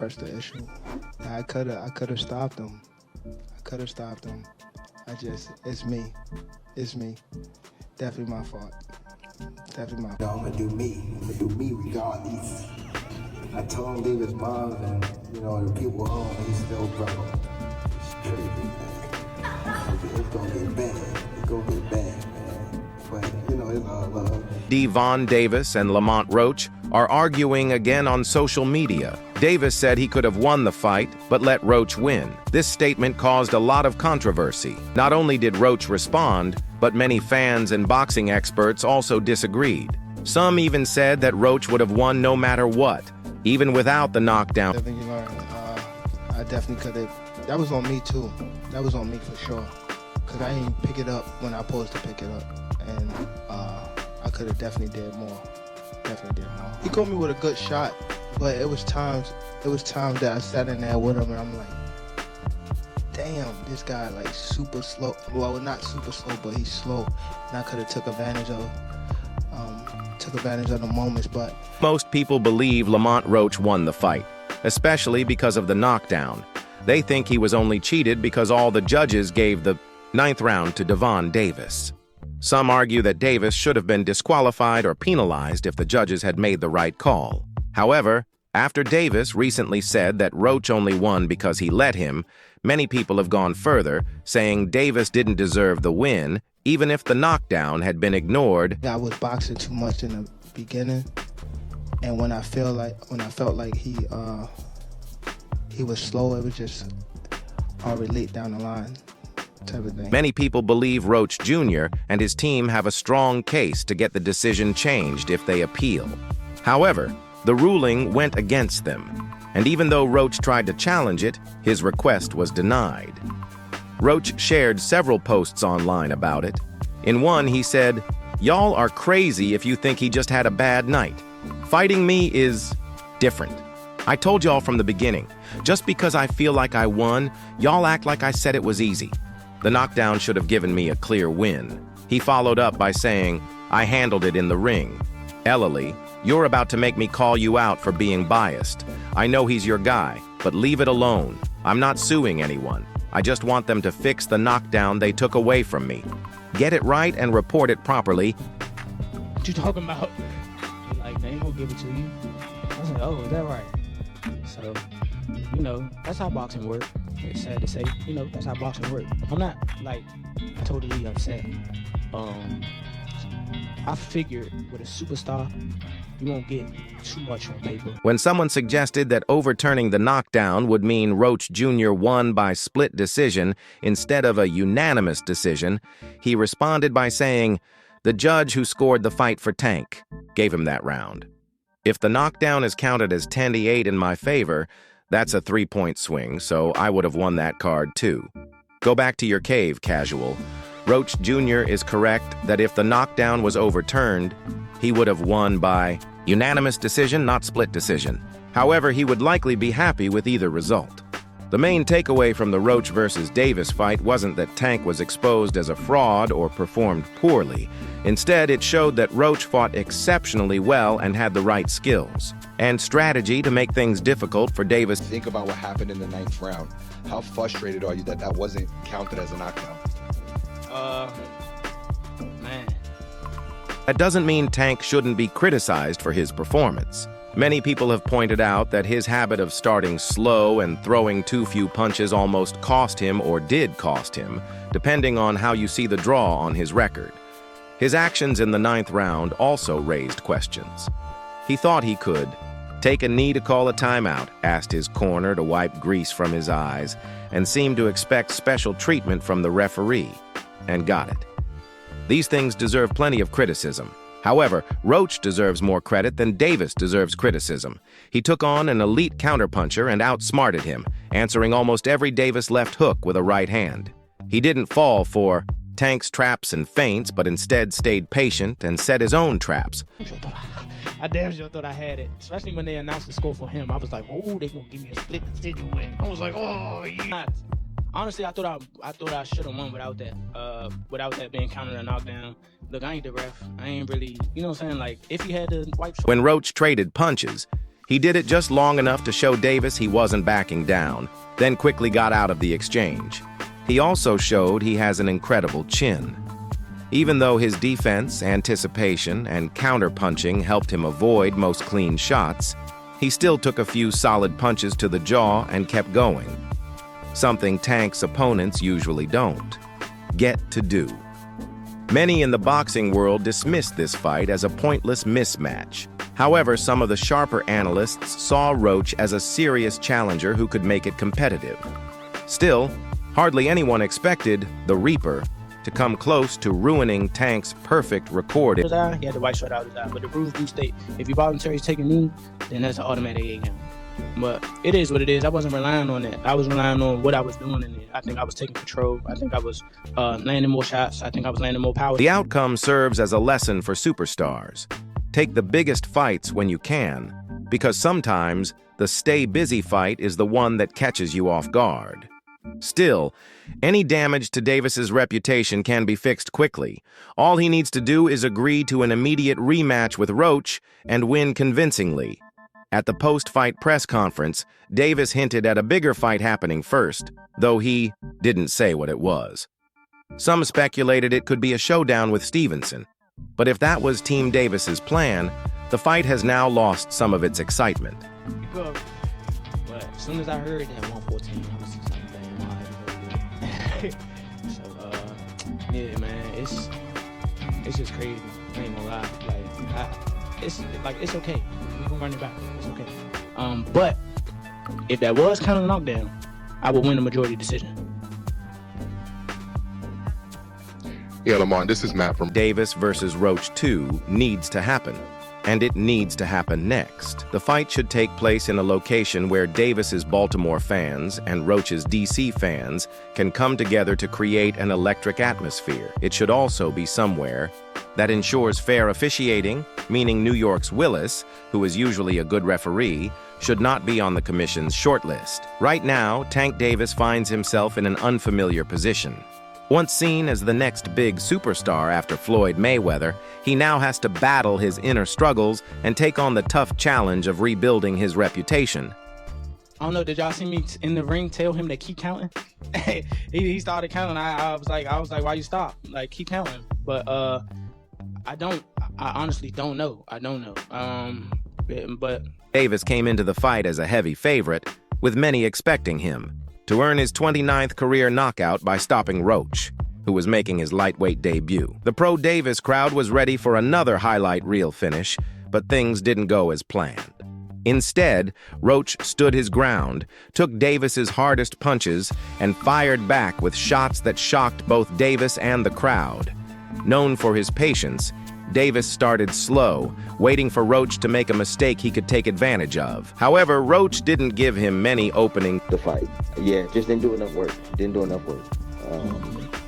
That's the issue. I could have stopped him. I could have stopped him. It's me. It's me. Definitely my fault. Definitely my fault. I'm gonna do me. I'm gonna do me regardless. I told him leave his mom and, the people home, and he still broke. It's crazy, man. It's gonna get bad. It's gonna get bad, man. But, it's all love. Devon Davis and Lamont Roach are arguing again on social media. Davis said he could have won the fight, but let Roach win. This statement caused a lot of controversy. Not only did Roach respond, but many fans and boxing experts also disagreed. Some even said that Roach would have won no matter what, even without the knockdown. I think you learned. I definitely could have. That was on me too. That was on me for sure. Because I didn't pick it up when I was supposed to pick it up. And I could have definitely did more. Definitely did more. He caught me with a good shot, but it was times that I sat in there with him and I'm like, damn, this guy like super slow. Well, not super slow, but he's slow. And I could have took advantage of the moments, but Most people believe Lamont Roach won the fight, especially because of the knockdown. They think he was only cheated because all the judges gave the 9th round to Devon Davis. Some argue that Davis should have been disqualified or penalized if the judges had made the right call. However, after Davis recently said that Roach only won because he let him, many people have gone further, saying Davis didn't deserve the win, even if the knockdown had been ignored. I was boxing too much in the beginning, and when I felt like he was slow, it was just already late down the line. Many people believe Roach Jr. and his team have a strong case to get the decision changed if they appeal. However, the ruling went against them, and even though Roach tried to challenge it, his request was denied. Roach shared several posts online about it. In one, he said, "Y'all are crazy if you think he just had a bad night. Fighting me is different. I told y'all from the beginning, just because I feel like I won, y'all act like I said it was easy. The knockdown should have given me a clear win." He followed up by saying, "I handled it in the ring. Ellery, you're about to make me call you out for being biased. I know he's your guy, but leave it alone. I'm not suing anyone. I just want them to fix the knockdown they took away from me. Get it right and report it properly." What you talking about? Like, they ain't gonna give it to you. I was like, oh, is that right? So, that's how boxing works. It's sad to say, that's how boxing works. I'm not, totally upset. I figured with a superstar, you won't get too much on paper. When someone suggested that overturning the knockdown would mean Roach Jr. won by split decision instead of a unanimous decision, he responded by saying, "The judge who scored the fight for Tank gave him that round. If the knockdown is counted as 10-8 in my favor, that's a 3-point swing, so I would have won that card too. Go back to your cave, casual. Roach Jr. is correct that if the knockdown was overturned, he would have won by unanimous decision, not split decision. However, he would likely be happy with either result." The main takeaway from the Roach versus Davis fight wasn't that Tank was exposed as a fraud or performed poorly. Instead, it showed that Roach fought exceptionally well and had the right skills and strategy to make things difficult for Davis. Think about what happened in the 9th round. How frustrated are you that that wasn't counted as a knockdown? Man. That doesn't mean Tank shouldn't be criticized for his performance. Many people have pointed out that his habit of starting slow and throwing too few punches almost cost him or did cost him, depending on how you see the draw on his record. His actions in the 9th round also raised questions. He thought he could take a knee to call a timeout, asked his corner to wipe grease from his eyes, and seemed to expect special treatment from the referee, and got it. These things deserve plenty of criticism. However, Roach deserves more credit than Davis deserves criticism. He took on an elite counterpuncher and outsmarted him, answering almost every Davis left hook with a right hand. He didn't fall for Tank's traps and feints, but instead stayed patient and set his own traps. I damn sure thought I had it, especially when they announced the score for him. I was like, oh, they gonna give me a split decision win. I was like, oh, yeah. Honestly, I thought I should have won without that being counted a knockdown. Look, I ain't the ref. I ain't really, you know what I'm saying? Like, if he had to wipe. When Roach traded punches, He did it just long enough to show Davis he wasn't backing down, then quickly got out of the exchange. He also showed he has an incredible chin. Even though his defense, anticipation, and counter-punching helped him avoid most clean shots, he still took a few solid punches to the jaw and kept going. Something Tank's opponents usually don't get to do. Many in the boxing world dismissed this fight as a pointless mismatch. However, some of the sharper analysts saw Roach as a serious challenger who could make it competitive. Still, hardly anyone expected the Reaper to come close to ruining Tank's perfect record. He had the white shirt out his eye, but the rules do state if you voluntarily take a knee, then that's an automatic 8 count. But it is what it is. I wasn't relying on that. I was relying on what I was doing in it. I think I was taking control. I think I was landing more shots. I think I was landing more power. The outcome serves as a lesson for superstars. Take the biggest fights when you can, because sometimes the stay busy fight is the one that catches you off guard. Still, any damage to Davis's reputation can be fixed quickly. All he needs to do is agree to an immediate rematch with Roach and win convincingly. At the post-fight press conference, Davis hinted at a bigger fight happening first, though he didn't say what it was. Some speculated it could be a showdown with Stevenson, but if that was Team Davis's plan, the fight has now lost some of its excitement. But as soon as I heard that 114, I was just like, damn, so, yeah, man, it's just crazy. I ain't gonna lie. It's okay. We can run it back. It's okay. But if that was kind of a knockdown, I would win the majority decision. Yeah, Lamont, this is Matt from Davis versus Roach 2 needs to happen, and it needs to happen next. The fight should take place in a location where Davis's Baltimore fans and Roach's DC fans can come together to create an electric atmosphere. It should also be somewhere that ensures fair officiating, meaning New York's Willis, who is usually a good referee, should not be on the commission's shortlist. Right now, Tank Davis finds himself in an unfamiliar position. Once seen as the next big superstar after Floyd Mayweather, he now has to battle his inner struggles and take on the tough challenge of rebuilding his reputation. I don't know, did y'all see me in the ring tell him to keep counting? he started counting. I was like, why you stop? Like, keep counting. But I honestly don't know. I don't know. But Davis came into the fight as a heavy favorite, with many expecting him to earn his 29th career knockout by stopping Roach, who was making his lightweight debut. The pro-Davis crowd was ready for another highlight reel finish, but things didn't go as planned. Instead, Roach stood his ground, took Davis's hardest punches, and fired back with shots that shocked both Davis and the crowd. Known for his patience, Davis started slow, waiting for Roach to make a mistake he could take advantage of. However, Roach didn't give him many opening. The fight, yeah, just didn't do enough work.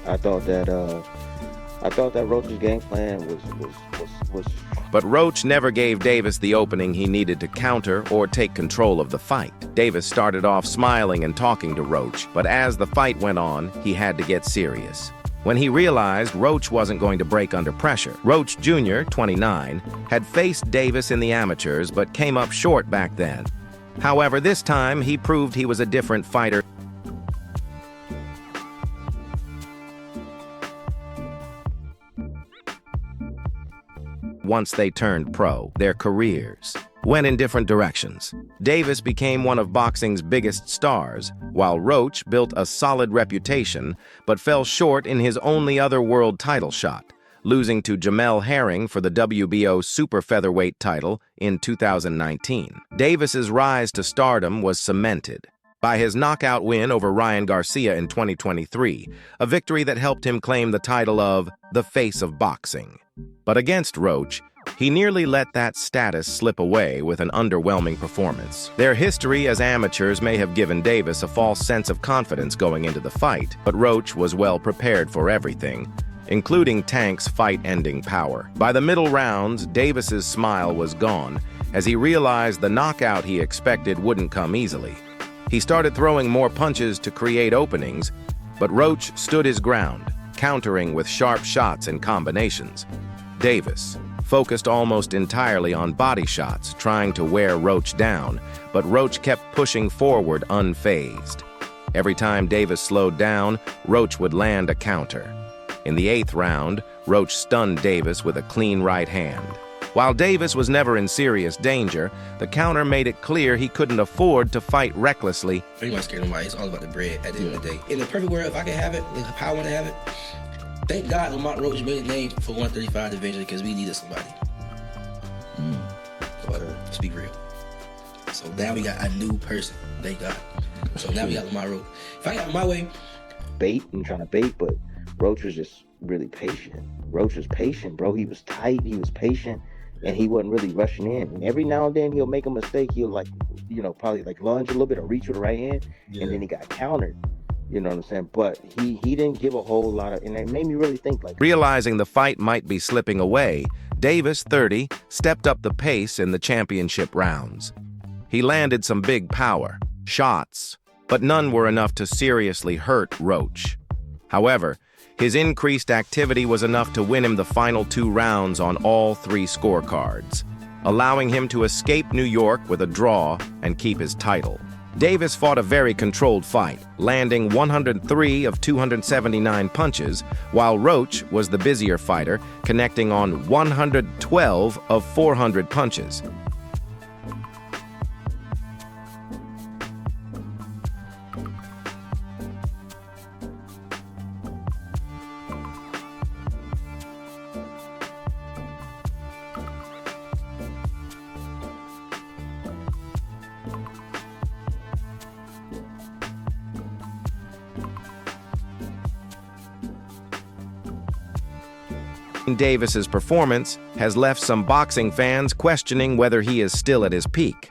I thought that Roach's game plan was. But Roach never gave Davis the opening he needed to counter or take control of the fight. Davis started off smiling and talking to Roach, but as the fight went on, he had to get serious. When he realized Roach wasn't going to break under pressure. Roach Jr., 29, had faced Davis in the amateurs but came up short back then. However, this time he proved he was a different fighter. Once they turned pro, their careers went in different directions. Davis became one of boxing's biggest stars, while Roach built a solid reputation but fell short in his only other world title shot, losing to Jamel Herring for the WBO super featherweight title in 2019. Davis's rise to stardom was cemented by his knockout win over Ryan Garcia in 2023, a victory that helped him claim the title of the face of boxing. But against Roach, he nearly let that status slip away with an underwhelming performance. Their history as amateurs may have given Davis a false sense of confidence going into the fight, but Roach was well prepared for everything, including Tank's fight-ending power. By the middle rounds, Davis's smile was gone as he realized the knockout he expected wouldn't come easily. He started throwing more punches to create openings, but Roach stood his ground, countering with sharp shots and combinations. Davis focused almost entirely on body shots, trying to wear Roach down, but Roach kept pushing forward unfazed. Every time Davis slowed down, Roach would land a counter. In the 8th round, Roach stunned Davis with a clean right hand. While Davis was never in serious danger, the counter made it clear he couldn't afford to fight recklessly. Pretty much scared nobody. It's all about the bread at the end of the day. In the perfect world, if I could have it, if I want to have it, thank God Lamont Roach made a name for 135 division because we needed somebody. But let's be real. So now we got a new person. Thank God. So now we got Lamont Roach. If I got it my way, Bait and trying to bait, but Roach was just really patient. Roach was patient, bro. He was tight. He was patient. And he wasn't really rushing in. And every now and then he'll make a mistake. He'll probably lunge a little bit or reach with the right hand. Yeah. And then he got countered. You know what I'm saying? But he didn't give a whole lot of, and it made me really think Realizing the fight might be slipping away, Davis, 30, stepped up the pace in the championship rounds. He landed some big power shots, but none were enough to seriously hurt Roach. However, his increased activity was enough to win him the final 2 rounds on all 3 scorecards, allowing him to escape New York with a draw and keep his title. Davis fought a very controlled fight, landing 103 of 279 punches, while Roach was the busier fighter, connecting on 112 of 400 punches. Davis's performance has left some boxing fans questioning whether he is still at his peak.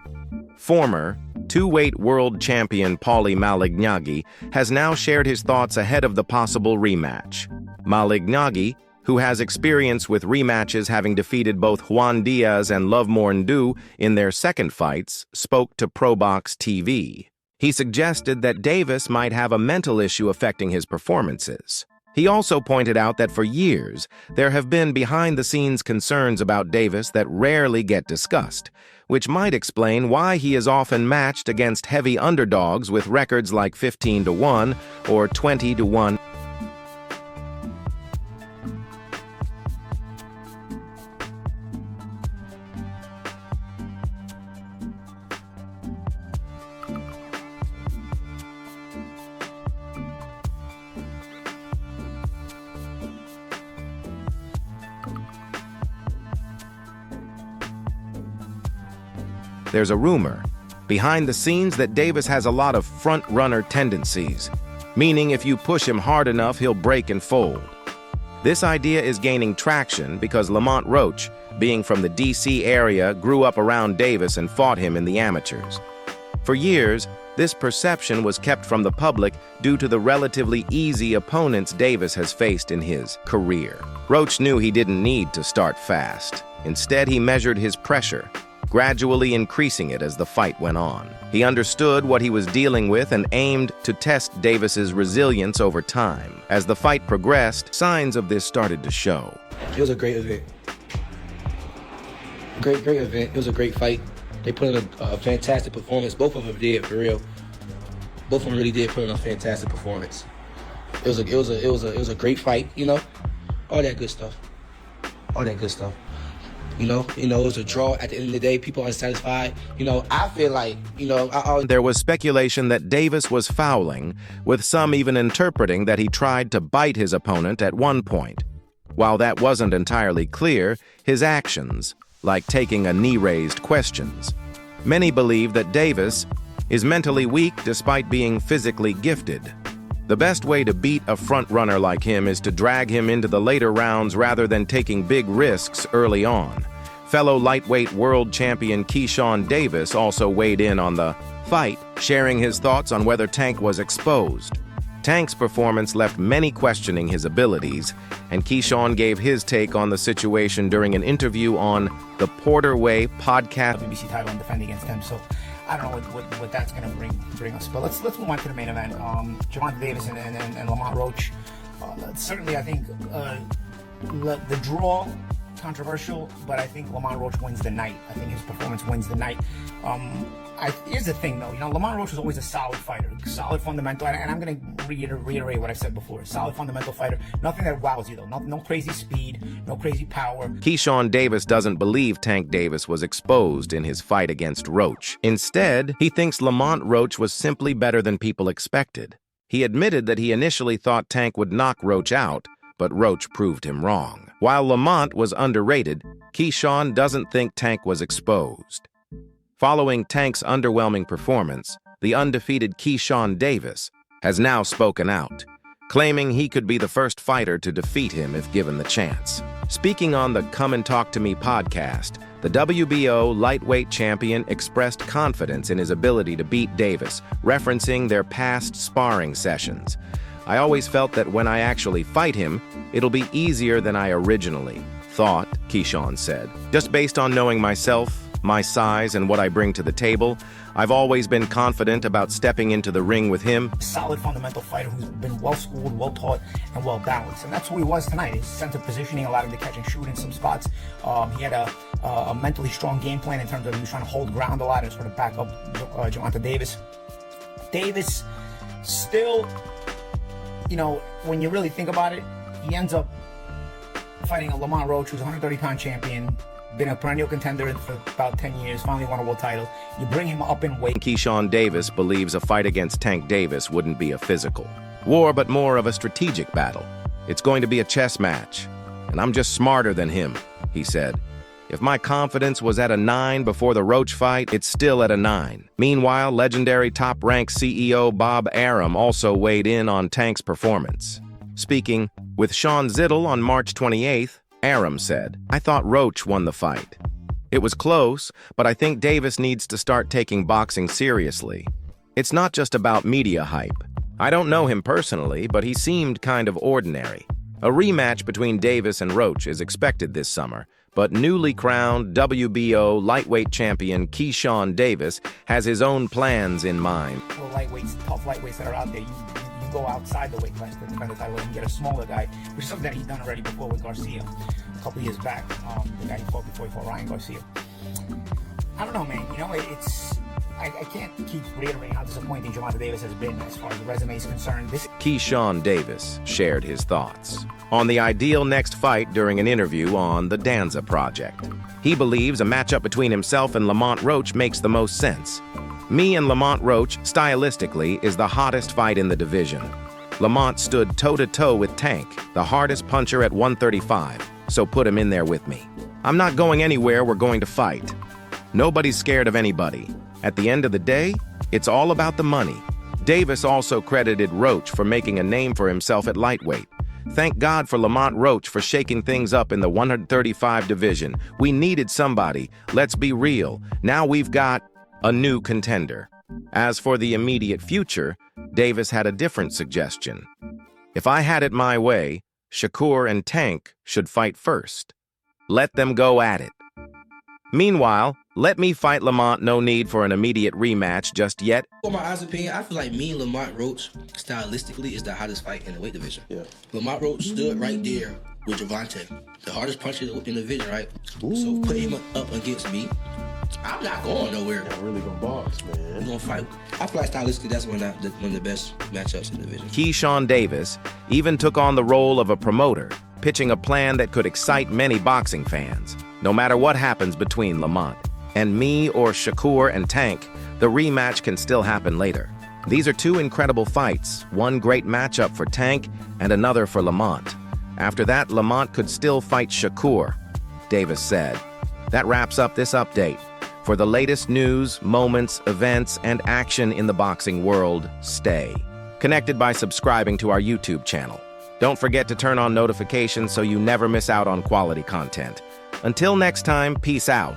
Former 2-weight world champion Paulie Malignaggi has now shared his thoughts ahead of the possible rematch. Malignaggi, who has experience with rematches having defeated both Juan Diaz and Lovemore Ndu in their second fights, spoke to ProBox TV. He suggested that Davis might have a mental issue affecting his performances. He also pointed out that for years, there have been behind-the-scenes concerns about Davis that rarely get discussed, which might explain why he is often matched against heavy underdogs with records like 15-1 or 20-1. There's a rumor behind the scenes that Davis has a lot of front-runner tendencies, meaning if you push him hard enough, he'll break and fold. This idea is gaining traction because Lamont Roach, being from the D.C. area, grew up around Davis and fought him in the amateurs. For years, this perception was kept from the public due to the relatively easy opponents Davis has faced in his career. Roach knew he didn't need to start fast. Instead, he measured his pressure, gradually increasing it as the fight went on. He understood what he was dealing with and aimed to test Davis's resilience over time. As the fight progressed, signs of this started to show. It was a great event. Great event. It was a great fight. They put in a fantastic performance. Both of them did, for real. Both of them really did put in a fantastic performance. It was a great fight, you know? All that good stuff. All that good stuff. You know, it was a draw. At the end of the day, people are unsatisfied. You know, I feel like, There was speculation that Davis was fouling, with some even interpreting that he tried to bite his opponent at one point. While that wasn't entirely clear, his actions, like taking a knee, raised questions. Many believe that Davis is mentally weak despite being physically gifted. The best way to beat a front-runner like him is to drag him into the later rounds rather than taking big risks early on. Fellow lightweight world champion Keyshawn Davis also weighed in on the fight, sharing his thoughts on whether Tank was exposed. Tank's performance left many questioning his abilities, and Keyshawn gave his take on the situation during an interview on the Porter Way podcast. WBC title and defend against him, so I don't know what that's going to bring us. But let's move on to the main event. Gervonta Davis and Lamont Roach. Certainly, I think the draw controversial, but I think Lamont Roach wins the night. I think his performance wins the night. Here's the thing, though. Lamont Roach was always a solid fighter, solid fundamental, and I'm going to reiterate what I said before. Solid fundamental fighter. Nothing that wows you, though. No crazy speed, no crazy power. Keyshawn Davis doesn't believe Tank Davis was exposed in his fight against Roach. Instead, he thinks Lamont Roach was simply better than people expected. He admitted that he initially thought Tank would knock Roach out, but Roach proved him wrong. While Lamont was underrated, Keyshawn doesn't think Tank was exposed. Following Tank's underwhelming performance, the undefeated Keyshawn Davis has now spoken out, claiming he could be the first fighter to defeat him if given the chance. Speaking on the Come and Talk to Me podcast, the WBO lightweight champion expressed confidence in his ability to beat Davis, referencing their past sparring sessions. "I always felt that when I actually fight him, it'll be easier than I originally thought," Keyshawn said. "Just based on knowing myself, my size, and what I bring to the table, I've always been confident about stepping into the ring with him." Solid fundamental fighter who's been well-schooled, well-taught, and well-balanced. And that's who he was tonight. His sense of positioning allowed him to catch and shoot in some spots. He had a mentally strong game plan in terms of he was trying to hold ground a lot and sort of back up Gervonta Davis. Davis still, when you really think about it, he ends up fighting a Lamont Roach, who's a 130-pound champion, been a perennial contender for about 10 years, finally won a world title. You bring him up in weight. Keyshawn Davis believes a fight against Tank Davis wouldn't be a physical war, but more of a strategic battle. "It's going to be a chess match, and I'm just smarter than him," he said. "If my confidence was at a 9 before the Roach fight, it's still at a 9. Meanwhile, legendary top-ranked CEO Bob Arum also weighed in on Tank's performance. Speaking with Sean Zittel on March 28th, Arum said, "I thought Roach won the fight. It was close, but I think Davis needs to start taking boxing seriously. It's not just about media hype. I don't know him personally, but he seemed kind of ordinary." A rematch between Davis and Roach is expected this summer, but newly crowned WBO lightweight champion Keyshawn Davis has his own plans in mind. Well, lightweights, tough lightweights that are out there, you go outside the weight class to defend the title and get a smaller guy, which is something that he's done already before with Garcia a couple years back. The guy he fought before he fought Ryan Garcia. I don't know, man. I can't keep reiterating how disappointing Gervonta Davis has been as far as the resume is concerned. Keyshawn Davis shared his thoughts on the ideal next fight during an interview on the Danza Project. He believes a matchup between himself and Lamont Roach makes the most sense. "Me and Lamont Roach, stylistically, is the hottest fight in the division. Lamont stood toe-to-toe with Tank, the hardest puncher at 135, so put him in there with me. I'm not going anywhere, we're going to fight. Nobody's scared of anybody. At the end of the day, it's all about the money." Davis also credited Roach for making a name for himself at lightweight. "Thank God for Lamont Roach for shaking things up in the 135 division. We needed somebody. Let's be real. Now we've got a new contender." As for the immediate future, Davis had a different suggestion. "If I had it my way, Shakur and Tank should fight first. Let them go at it. Meanwhile, let me fight Lamont, no need for an immediate rematch just yet." For my honest opinion, I feel like me and Lamont Roach, stylistically, is the hottest fight in the weight division. Yeah. Lamont Roach stood right there with Gervonta, the hardest puncher in the division, right? Ooh. So put him up against me, I'm not going nowhere. I'm really gonna box, man. We're gonna fight. I feel like stylistically, that's one of the best matchups in the division. Keyshawn Davis even took on the role of a promoter, pitching a plan that could excite many boxing fans. No matter what happens between Lamont and me or Shakur and Tank, the rematch can still happen later. These are two incredible fights, one great matchup for Tank and another for Lamont. After that, Lamont could still fight Shakur, Davis said. That wraps up this update. For the latest news, moments, events, and action in the boxing world, stay connected by subscribing to our YouTube channel. Don't forget to turn on notifications so you never miss out on quality content. Until next time, peace out.